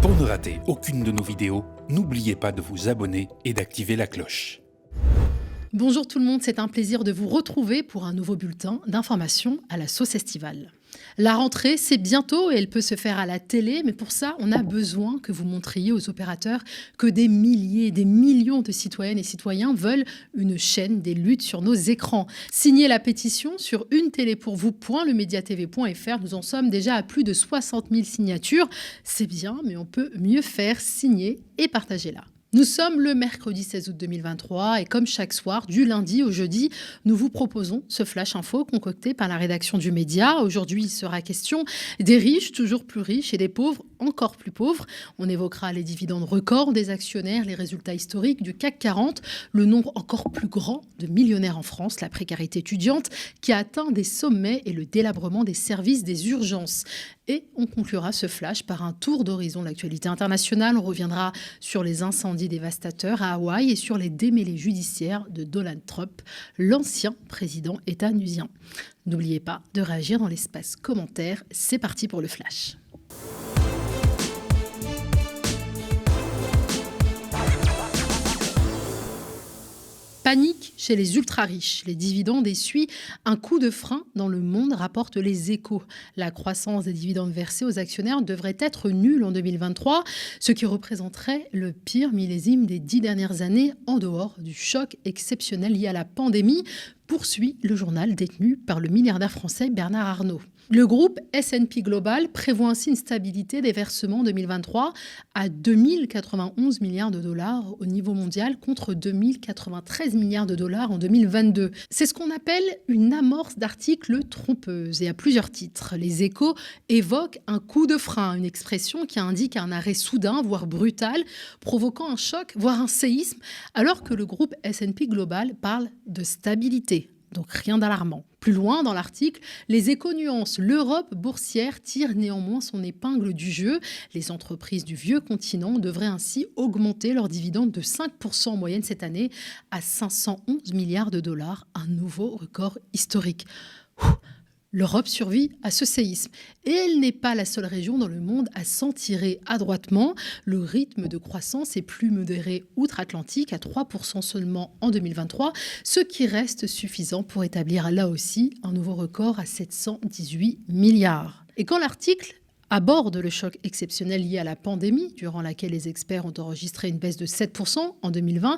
Pour ne rater aucune de nos vidéos, n'oubliez pas de vous abonner et d'activer la cloche. Bonjour tout le monde, c'est un plaisir de vous retrouver pour un nouveau bulletin d'information à la sauce estivale. La rentrée, c'est bientôt et elle peut se faire à la télé, mais pour ça, on a besoin que vous montriez aux opérateurs que des milliers, des millions de citoyennes et citoyens veulent une chaîne des luttes sur nos écrans. Signez la pétition sur unetélépourvous.lemediatv.fr. Nous en sommes déjà à plus de 60 000 signatures. C'est bien, mais on peut mieux faire. Signer et partagez-la. Nous sommes le mercredi 16 août 2023 et comme chaque soir, du lundi au jeudi, nous vous proposons ce flash info concocté par la rédaction du Média. Aujourd'hui, il sera question des riches toujours plus riches et des pauvres encore plus pauvres. On évoquera les dividendes records des actionnaires, les résultats historiques du CAC 40, le nombre encore plus grand de millionnaires en France, la précarité étudiante qui a atteint des sommets et le délabrement des services des urgences. Et on conclura ce flash par un tour d'horizon de l'actualité internationale. On reviendra sur les incendies dévastateurs à Hawaï et sur les démêlés judiciaires de Donald Trump, l'ancien président états-unien. N'oubliez pas de réagir dans l'espace commentaire. C'est parti pour le flash. Panique chez les ultra-riches. Les dividendes essuient un coup de frein dans le monde, rapportent les Échos. La croissance des dividendes versés aux actionnaires devrait être nulle en 2023, ce qui représenterait le pire millésime des 10 dernières années en dehors du choc exceptionnel lié à la pandémie, poursuit le journal détenu par le milliardaire français Bernard Arnault. Le groupe S&P Global prévoit ainsi une stabilité des versements en 2023 à 2091 milliards de dollars au niveau mondial contre 2093 milliards de dollars en 2022. C'est ce qu'on appelle une amorce d'articles trompeuse et à plusieurs titres. Les Échos évoquent un coup de frein, une expression qui indique un arrêt soudain, voire brutal, provoquant un choc, voire un séisme, alors que le groupe S&P Global parle de stabilité. Donc rien d'alarmant. Plus loin dans l'article, les Échos nuancent. L'Europe boursière tire néanmoins son épingle du jeu. Les entreprises du vieux continent devraient ainsi augmenter leurs dividendes de 5% en moyenne cette année à 511 milliards de dollars, un nouveau record historique. L'Europe survit à ce séisme. Et elle n'est pas la seule région dans le monde à s'en tirer adroitement. Le rythme de croissance est plus modéré outre-Atlantique, à 3% seulement en 2023, ce qui reste suffisant pour établir là aussi un nouveau record à 718 milliards. Et quand l'article aborde le choc exceptionnel lié à la pandémie, durant laquelle les experts ont enregistré une baisse de 7% en 2020,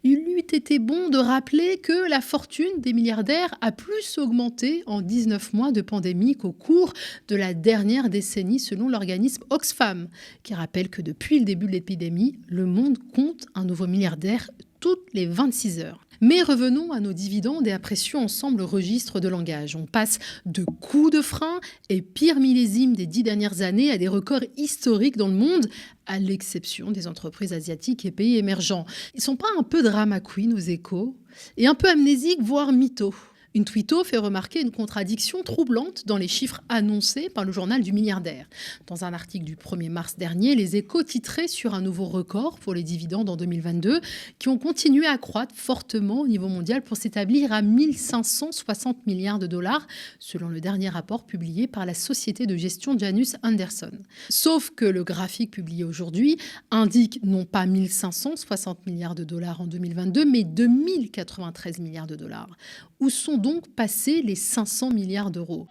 il eût été bon de rappeler que la fortune des milliardaires a plus augmenté en 19 mois de pandémie qu'au cours de la dernière décennie, selon l'organisme Oxfam, qui rappelle que depuis le début de l'épidémie, le monde compte un nouveau milliardaire toutes les 26 heures. Mais revenons à nos dividendes et apprécions ensemble le registre de langage. On passe de coups de frein et pire millésime des 10 dernières années à des records historiques dans le monde, à l'exception des entreprises asiatiques et pays émergents. Ils ne sont pas un peu drama queen aux Échos et un peu amnésiques, voire mythos? Une tweeto fait remarquer une contradiction troublante dans les chiffres annoncés par le journal du milliardaire. Dans un article du 1er mars dernier, les Échos titraient sur un nouveau record pour les dividendes en 2022 qui ont continué à croître fortement au niveau mondial pour s'établir à 1560 milliards de dollars, selon le dernier rapport publié par la société de gestion Janus Henderson. Sauf que le graphique publié aujourd'hui indique non pas 1560 milliards de dollars en 2022, mais 2093 milliards de dollars. Où sont donc passés les 500 milliards d'euros ?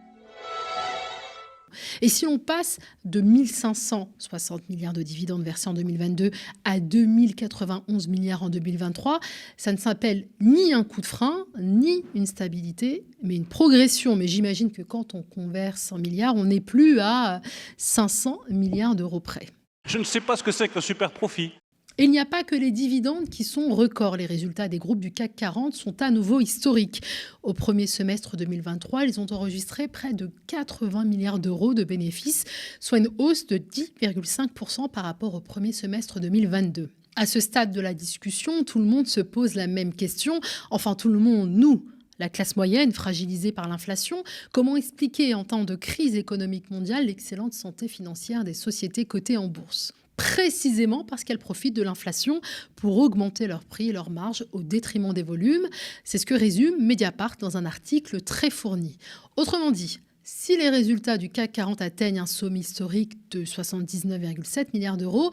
Et si l'on passe de 1560 milliards de dividendes versés en 2022 à 2091 milliards en 2023, ça ne s'appelle ni un coup de frein, ni une stabilité, mais une progression. Mais j'imagine que quand on converse en milliards, on n'est plus à 500 milliards d'euros près. Je ne sais pas ce que c'est qu'un super profit. Et il n'y a pas que les dividendes qui sont records. Les résultats des groupes du CAC 40 sont à nouveau historiques. Au premier semestre 2023, ils ont enregistré près de 80 milliards d'euros de bénéfices, soit une hausse de 10,5% par rapport au premier semestre 2022. À ce stade de la discussion, tout le monde se pose la même question. Enfin, tout le monde, nous, la classe moyenne fragilisée par l'inflation. Comment expliquer en temps de crise économique mondiale l'excellente santé financière des sociétés cotées en bourse ? Précisément parce qu'elles profitent de l'inflation pour augmenter leurs prix et leurs marges au détriment des volumes. C'est ce que résume Mediapart dans un article très fourni. Autrement dit, Si les résultats du CAC 40 atteignent un sommet historique de 79,7 milliards d'euros,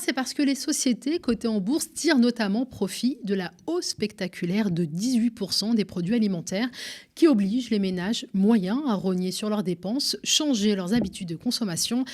c'est parce que les sociétés cotées en bourse tirent notamment profit de la hausse spectaculaire de 18% des produits alimentaires qui oblige les ménages moyens à rogner sur leurs dépenses, changer leurs habitudes de consommation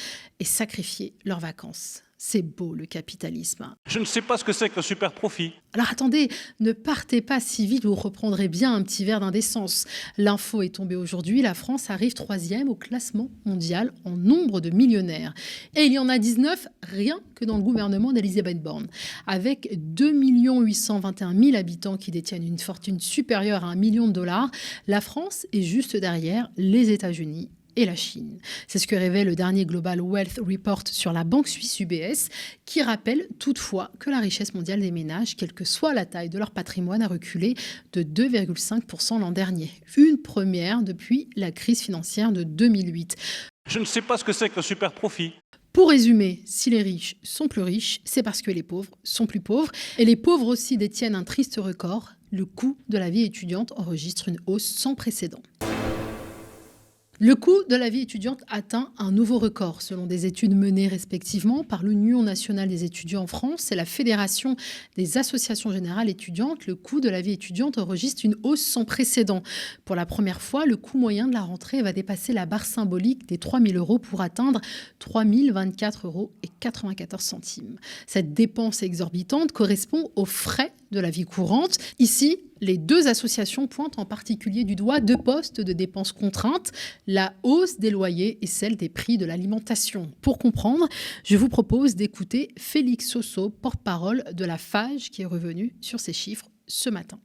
et sacrifier leurs vacances. C'est beau le capitalisme. Je ne sais pas ce que c'est qu'un super profit. Alors attendez, ne partez pas si vite, vous reprendrez bien un petit verre d'indécence. L'info est tombée aujourd'hui, la France arrive 3e au classement mondial en nombre de millionnaires. Et il y en a 19 rien que dans le gouvernement d'Elisabeth Borne. Avec 2 821 000 habitants qui détiennent une fortune supérieure à $1 million, la France est juste derrière les États-Unis et la Chine. C'est ce que révèle le dernier Global Wealth Report sur la banque suisse UBS, qui rappelle toutefois que la richesse mondiale des ménages, quelle que soit la taille de leur patrimoine, a reculé de 2,5% l'an dernier. Une première depuis la crise financière de 2008. Je ne sais pas ce que c'est qu'un super profit. Pour résumer, si les riches sont plus riches, c'est parce que les pauvres sont plus pauvres. Et les pauvres aussi détiennent un triste record. Le coût de la vie étudiante enregistre une hausse sans précédent. Le coût de la vie étudiante atteint un nouveau record, selon des études menées respectivement par l'Union nationale des étudiants en France et la Fédération des associations générales étudiantes. Le coût de la vie étudiante enregistre une hausse sans précédent. Pour la première fois, le coût moyen de la rentrée va dépasser la barre symbolique des 3 000 € pour atteindre 3 024,94 €. Cette dépense exorbitante correspond aux frais de la vie courante. Ici, les deux associations pointent en particulier du doigt deux postes de dépenses contraintes, la hausse des loyers et celle des prix de l'alimentation. Pour comprendre, je vous propose d'écouter Félix Sosso, porte-parole de la FAGE, qui est revenu sur ces chiffres ce matin.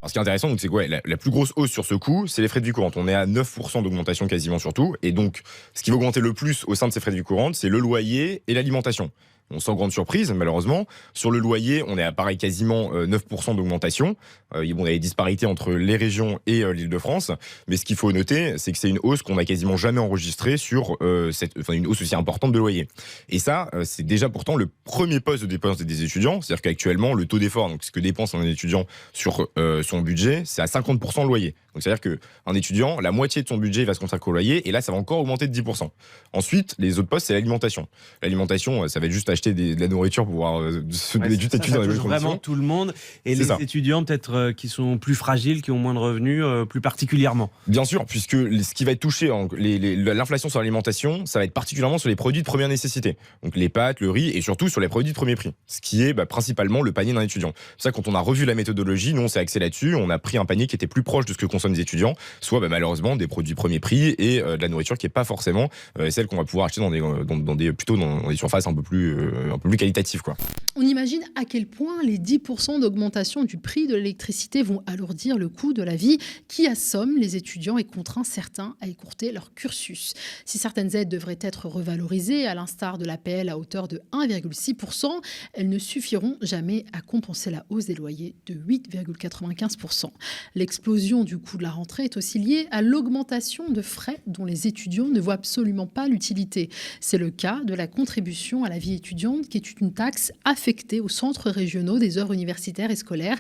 Alors, ce qui est intéressant, c'est quoi la plus grosse hausse sur ce coût, c'est les frais de vie courante. On est à 9% d'augmentation quasiment sur tout. Et donc, ce qui va augmenter le plus au sein de ces frais de vie courante, c'est le loyer et l'alimentation. On sans grande surprise, malheureusement. Sur le loyer, on est à pareil quasiment 9% d'augmentation. Il y a des disparités entre les régions et l'Île-de-France. Mais ce qu'il faut noter, c'est que c'est une hausse qu'on n'a quasiment jamais enregistrée sur une hausse aussi importante de loyer. Et ça, c'est déjà pourtant le premier poste de dépense des étudiants. C'est-à-dire qu'actuellement, le taux d'effort, donc ce que dépense un étudiant sur son budget, c'est à 50% le loyer. Donc c'est-à-dire qu'un étudiant, la moitié de son budget va se consacrer au loyer, et là, ça va encore augmenter de 10%. Ensuite, les autres postes, c'est l'alimentation. L'alimentation, ça va être juste acheter de la nourriture pour pouvoir se donner du études dans les bonnes conditions. Vraiment tout le monde, et les étudiants peut-être qui sont plus fragiles, qui ont moins de revenus, plus particulièrement. Bien sûr, puisque ce qui va être touché, l'inflation sur l'alimentation, ça va être particulièrement sur les produits de première nécessité. Donc les pâtes, le riz, et surtout sur les produits de premier prix. Ce qui est principalement le panier d'un étudiant. C'est ça, quand on a revu la méthodologie, nous on s'est axé là-dessus, on a pris un panier qui était plus proche de ce que consomment les étudiants, soit malheureusement des produits premier prix et de la nourriture qui n'est pas forcément celle qu'on va pouvoir acheter dans des surfaces un peu plus qualitatives, quoi. On imagine à quel point les 10% d'augmentation du prix de l'électricité vont alourdir le coût de la vie qui assomme les étudiants et contraint certains à écourter leur cursus. Si certaines aides devraient être revalorisées, à l'instar de l'APL à hauteur de 1,6%, elles ne suffiront jamais à compenser la hausse des loyers de 8,95%. L'explosion du coût de la rentrée est aussi liée à l'augmentation de frais dont les étudiants ne voient absolument pas l'utilité. C'est le cas de la contribution à la vie étudiante, qui est une taxe affectée aux centres régionaux des heures universitaires et scolaires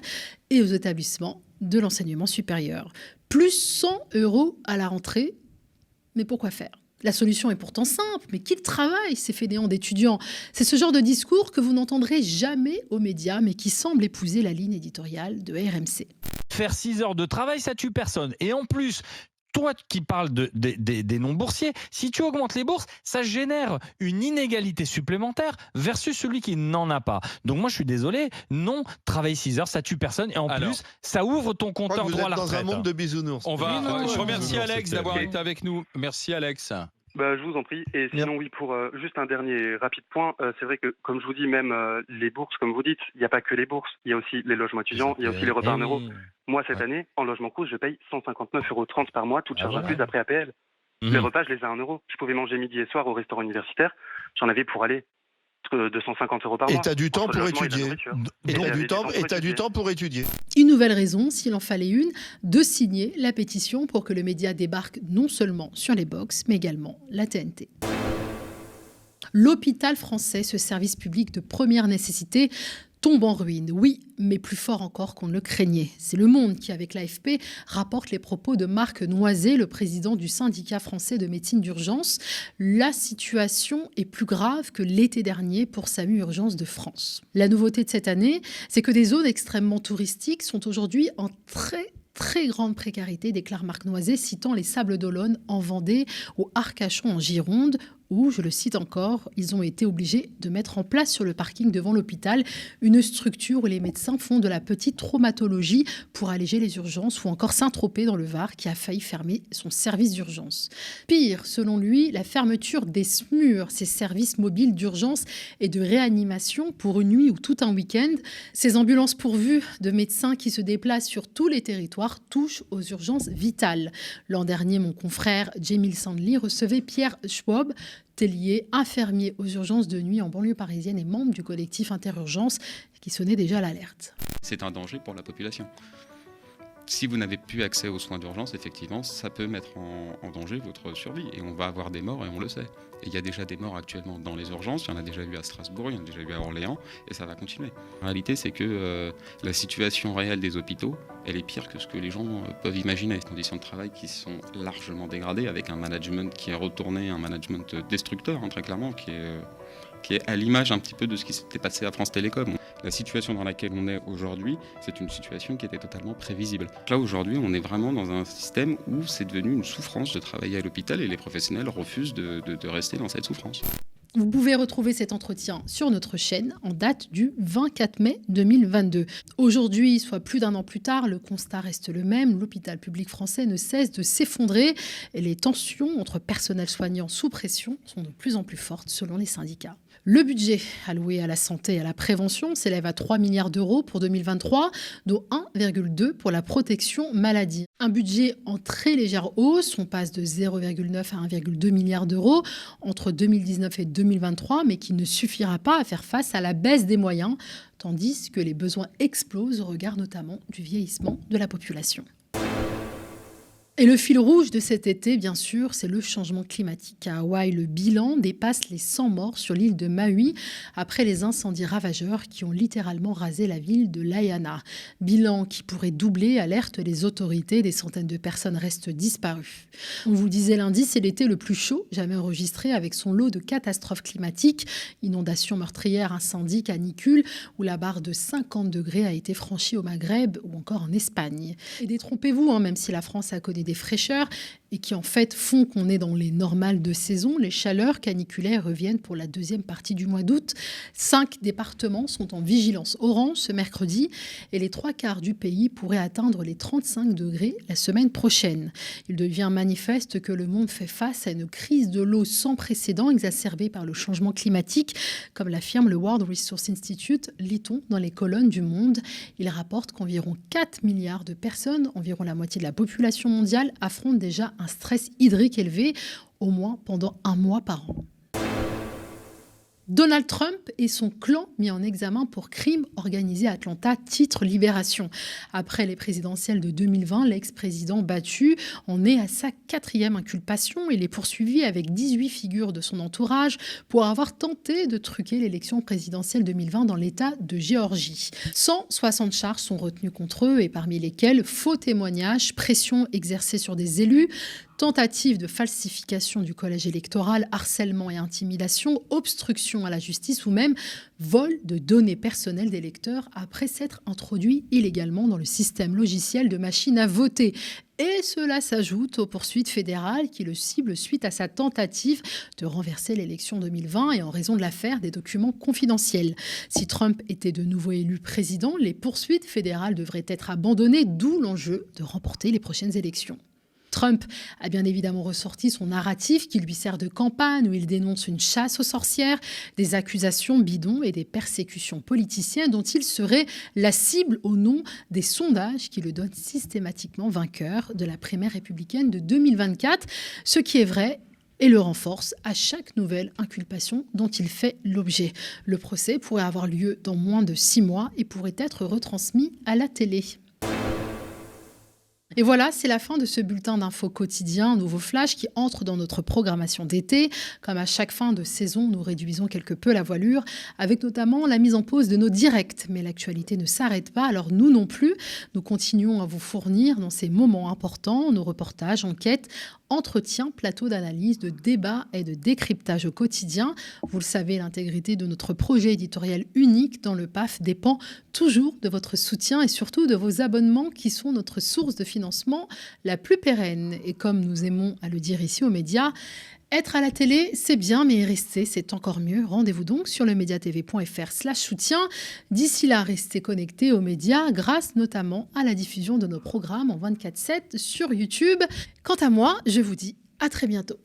et aux établissements de l'enseignement supérieur. Plus 100 € à la rentrée, mais pourquoi faire ? La solution est pourtant simple, mais qu'ils travaillent, ces fainéants d'étudiants. C'est ce genre de discours que vous n'entendrez jamais aux médias, mais qui semble épouser la ligne éditoriale de RMC. Faire 6 heures de travail, ça tue personne. Et en plus, toi qui parles des non-boursiers, si tu augmentes les bourses, ça génère une inégalité supplémentaire versus celui qui n'en a pas. Donc moi, je suis désolé, non, travailler 6 heures, ça tue personne. Et en plus, ça ouvre ton compteur droit à la retraite. Dans un monde de bisounours. Je remercie Alex d'avoir été avec nous. Merci Alex. Je vous en prie. Et sinon, oui, pour juste un dernier rapide point, c'est vrai que, comme je vous dis, même les bourses, comme vous dites, il n'y a pas que les bourses. Il y a aussi les logements étudiants, il y a aussi les repas à 1 €. Moi, cette année, en logement Crous, je paye 159,30 € par mois, toute charge incluse après APL. Les repas, je les ai à 1 €. Je pouvais manger midi et soir au restaurant universitaire. J'en avais pour aller 250 € par mois. Et tu as du temps pour étudier. Une nouvelle raison, s'il en fallait une, de signer la pétition pour que le média débarque non seulement sur les box, mais également la TNT. L'hôpital français, ce service public de première nécessité, tombe en ruine, oui, mais plus fort encore qu'on ne le craignait. C'est Le Monde qui, avec l'AFP, rapporte les propos de Marc Noiset, le président du syndicat français de médecine d'urgence. La situation est plus grave que l'été dernier pour SAMU Urgences de France. La nouveauté de cette année, c'est que des zones extrêmement touristiques sont aujourd'hui en très grande précarité, déclare Marc Noiset, citant les Sables d'Olonne en Vendée ou Arcachon en Gironde, où, je le cite encore, ils ont été obligés de mettre en place sur le parking devant l'hôpital une structure où les médecins font de la petite traumatologie pour alléger les urgences, ou encore Saint-Tropez dans le Var qui a failli fermer son service d'urgence. Pire, selon lui, la fermeture des SMUR, ces services mobiles d'urgence et de réanimation pour une nuit ou tout un week-end, ces ambulances pourvues de médecins qui se déplacent sur tous les territoires touchent aux urgences vitales. L'an dernier, mon confrère Jamil Sandli recevait Pierre Schwab, tellier, infirmier aux urgences de nuit en banlieue parisienne et membre du collectif Interurgence qui sonnait déjà l'alerte. C'est un danger pour la population. Si vous n'avez plus accès aux soins d'urgence, effectivement, ça peut mettre en danger votre survie. Et on va avoir des morts et on le sait. Et il y a déjà des morts actuellement dans les urgences, il y en a déjà eu à Strasbourg, il y en a déjà eu à Orléans, et ça va continuer. La réalité, c'est que la situation réelle des hôpitaux, elle est pire que ce que les gens peuvent imaginer. Les conditions de travail qui sont largement dégradées, avec un management qui est retourné, un management destructeur, très clairement, qui est à l'image un petit peu de ce qui s'était passé à France Télécom. La situation dans laquelle on est aujourd'hui, c'est une situation qui était totalement prévisible. Là, aujourd'hui, on est vraiment dans un système où c'est devenu une souffrance de travailler à l'hôpital et les professionnels refusent de rester dans cette souffrance. Vous pouvez retrouver cet entretien sur notre chaîne en date du 24 mai 2022. Aujourd'hui, soit plus d'un an plus tard, le constat reste le même. L'hôpital public français ne cesse de s'effondrer et les tensions entre personnel soignant sous pression sont de plus en plus fortes selon les syndicats. Le budget alloué à la santé et à la prévention s'élève à 3 milliards d'euros pour 2023, dont 1,2 pour la protection maladie. Un budget en très légère hausse, on passe de 0,9 à 1,2 milliard d'euros entre 2019 et 2023, mais qui ne suffira pas à faire face à la baisse des moyens, tandis que les besoins explosent au regard notamment du vieillissement de la population. Et le fil rouge de cet été, bien sûr, c'est le changement climatique. À Hawaï, le bilan dépasse les 100 morts sur l'île de Maui après les incendies ravageurs qui ont littéralement rasé la ville de Lahaina. Bilan qui pourrait doubler, alertent les autorités. Des centaines de personnes restent disparues. On vous le disait lundi, c'est l'été le plus chaud jamais enregistré avec son lot de catastrophes climatiques. Inondations meurtrières, incendies, canicules, où la barre de 50 degrés a été franchie au Maghreb ou encore en Espagne. Et détrompez-vous, même si la France a connu des fraîcheurs et qui en fait font qu'on est dans les normales de saison, les chaleurs caniculaires reviennent pour la deuxième partie du mois d'août. 5 départements sont en vigilance orange ce mercredi et les 3/4 du pays pourraient atteindre les 35 degrés la semaine prochaine. Il devient manifeste que le monde fait face à une crise de l'eau sans précédent exacerbée par le changement climatique, comme l'affirme le World Resources Institute, lit-on dans les colonnes du Monde. Il rapporte qu'environ 4 milliards de personnes, environ la moitié de la population mondiale, affrontent déjà un stress hydrique élevé, au moins pendant 1 mois par an. Donald Trump et son clan mis en examen pour crime organisé à Atlanta, titre Libération. Après les présidentielles de 2020, l'ex-président battu en est à sa 4e inculpation. Il est poursuivi avec 18 figures de son entourage pour avoir tenté de truquer l'élection présidentielle 2020 dans l'État de Géorgie. 160 charges sont retenues contre eux et parmi lesquelles faux témoignages, pression exercée sur des élus, tentative de falsification du collège électoral, harcèlement et intimidation, obstruction à la justice ou même vol de données personnelles d'électeurs après s'être introduit illégalement dans le système logiciel de machine à voter. Et cela s'ajoute aux poursuites fédérales qui le ciblent suite à sa tentative de renverser l'élection 2020 et en raison de l'affaire des documents confidentiels. Si Trump était de nouveau élu président, les poursuites fédérales devraient être abandonnées, d'où l'enjeu de remporter les prochaines élections. Trump a bien évidemment ressorti son narratif qui lui sert de campagne où il dénonce une chasse aux sorcières, des accusations bidons et des persécutions politiciennes dont il serait la cible au nom des sondages qui le donnent systématiquement vainqueur de la primaire républicaine de 2024, ce qui est vrai et le renforce à chaque nouvelle inculpation dont il fait l'objet. Le procès pourrait avoir lieu dans moins de 6 mois et pourrait être retransmis à la télé. Et voilà, c'est la fin de ce bulletin d'infos quotidien, nouveau flash qui entre dans notre programmation d'été. Comme à chaque fin de saison, nous réduisons quelque peu la voilure, avec notamment la mise en pause de nos directs. Mais l'actualité ne s'arrête pas, alors nous non plus. Nous continuons à vous fournir dans ces moments importants nos reportages, enquêtes, entretiens, plateaux d'analyse, de débats et de décryptage au quotidien. Vous le savez, l'intégrité de notre projet éditorial unique dans le PAF dépend toujours de votre soutien et surtout de vos abonnements qui sont notre source de financement la plus pérenne. Et comme nous aimons à le dire ici aux médias, être à la télé, c'est bien, mais y rester, c'est encore mieux. Rendez-vous donc sur lemediatv.fr/soutien. D'ici là, restez connectés aux médias grâce notamment à la diffusion de nos programmes en 24/7 sur YouTube. Quant à moi, je vous dis à très bientôt.